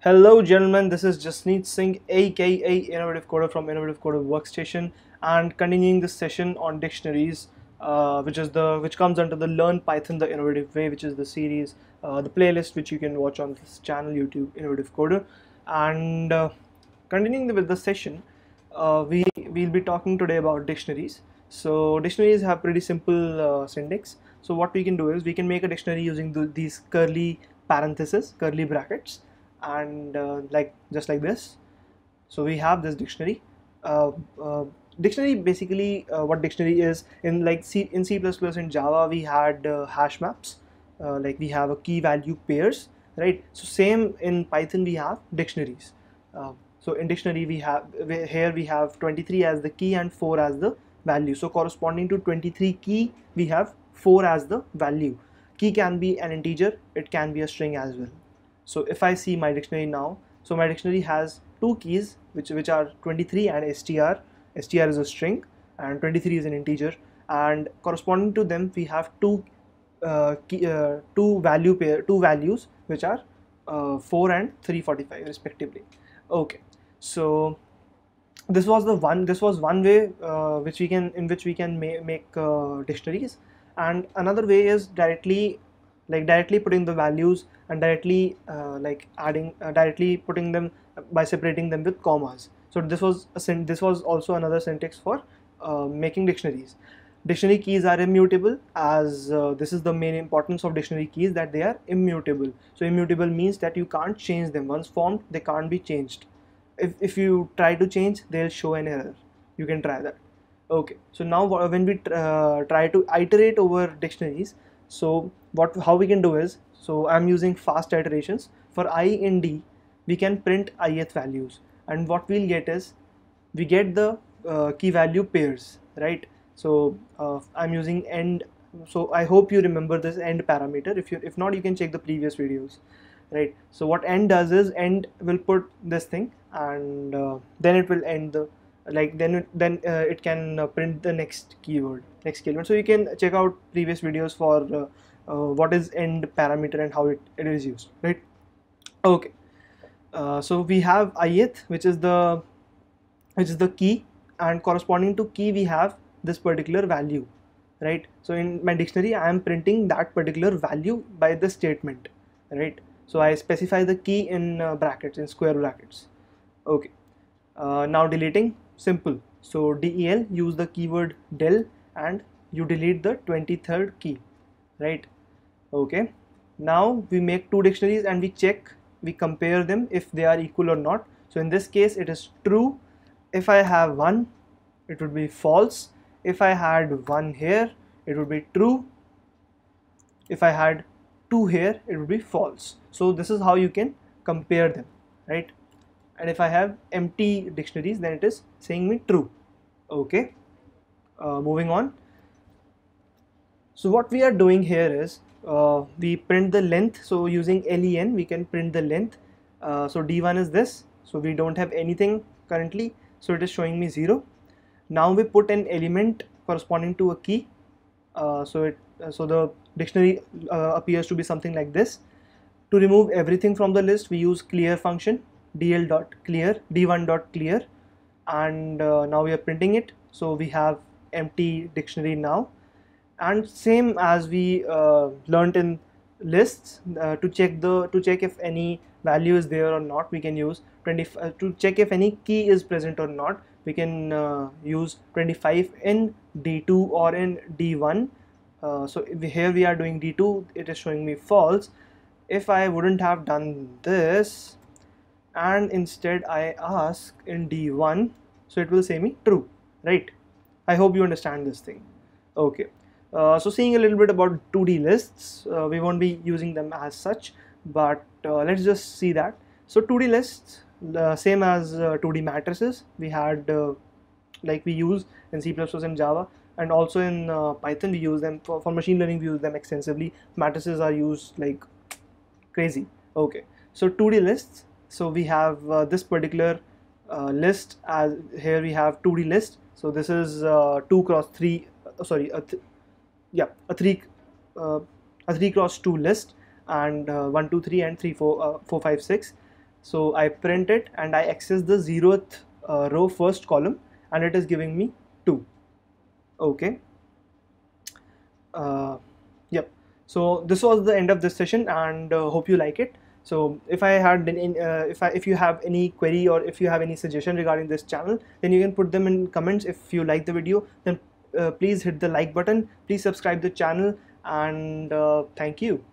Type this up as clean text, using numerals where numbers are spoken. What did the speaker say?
Hello gentlemen, this is Jasneet Singh aka Innovative Coder from Innovative Coder Workstation, and continuing this session on dictionaries, which comes under the Learn Python the Innovative Way, which is the series, the playlist which you can watch on this channel YouTube Innovative Coder. And continuing with the session, we'll be talking today about dictionaries. So dictionaries have pretty simple syntax. So what we can do is we can make a dictionary using these curly parentheses, curly brackets, and just like this. So we have this dictionary. uh, uh, Dictionary basically, what dictionary is in in C++ and Java we had hash maps, like we have a key value pairs, right? So same in Python we have dictionaries. So in dictionary here we have 23 as the key and 4 as the value. So corresponding to 23 key we have 4 as the value. Key can be an integer, it can be a string as well. So if I see my dictionary now, so my dictionary has two keys which are 23 and str. Str is a string and 23 is an integer, and corresponding to them we have two two values which are 4 and 345 respectively. Okay, so this was one way which we can make dictionaries. And another way is directly putting the values and directly directly putting them by separating them with commas. So this was also another syntax for making dictionaries. Dictionary keys are immutable, as this is the main importance of dictionary keys, that they are immutable. So immutable means that you can't change them. Once formed, they can't be changed. If you try to change, they'll show an error. You can try that. Okay, so now when we try to iterate over dictionaries, so how we can do is, so I'm using fast iterations. For I in D we can print ith values, and what we'll get is we get the key value pairs, right? So I'm using end. So I hope you remember this end parameter. If not, you can check the previous videos, right? So what end does is, end will put this thing, and then it will end the, it can print the next keyword. So you can check out previous videos for what is end parameter and how it is used, right? Okay, so we have ith, which is the key, and corresponding to key we have this particular value, right? So in my dictionary I am printing that particular value by the statement, right? So I specify the key in brackets, in square brackets. Okay, now deleting, simple. So del, use the keyword del and you delete the 23rd key, right? Okay, now we make two dictionaries and we compare them if they are equal or not. So in this case it is true. If I have one, it would be false. If I had one here, it would be true. If I had two here, it would be false. So this is how you can compare them, right? And if I have empty dictionaries, then it is saying me true. Okay, moving on. So what we are doing here is we print the length. So using len we can print the length. So d1 is this, so we don't have anything currently, so it is showing me 0. Now we put an element corresponding to a key. So the dictionary appears to be something like this. To remove everything from the list, we use clear function, dl.clear, d1.clear, and now we are printing it. So we have empty dictionary now. And same as we learned in lists, to check if any value is there or not, we can use 25. To check if any key is present or not, we can use 25 in d2 or in d1. So here we are doing d2, it is showing me false. If I wouldn't have done this and instead I ask in d1, so it will say me true, right? I hope you understand this thing. Okay, so seeing a little bit about 2D lists, we won't be using them as such, but let's just see that. So 2D lists, same as 2D matrices, we had we use in C++ and Java, and also in Python we use them for machine learning. We use them extensively. Matrices are used like crazy. Okay, so 2D lists. So we have this particular list, as here we have 2D list. So this is 2 cross 3, sorry, a 3 cross 2 list, and 1 2 3 and 3 4 4 5 6. So I print it and I access the 0th row first column, and it is giving me 2. Okay. Yep. So this was the end of this session, and hope you like it. So if I had if you have any query or if you have any suggestion regarding this channel, then you can put them in comments. If you like the video, then please hit the like button, please subscribe the channel, and thank you.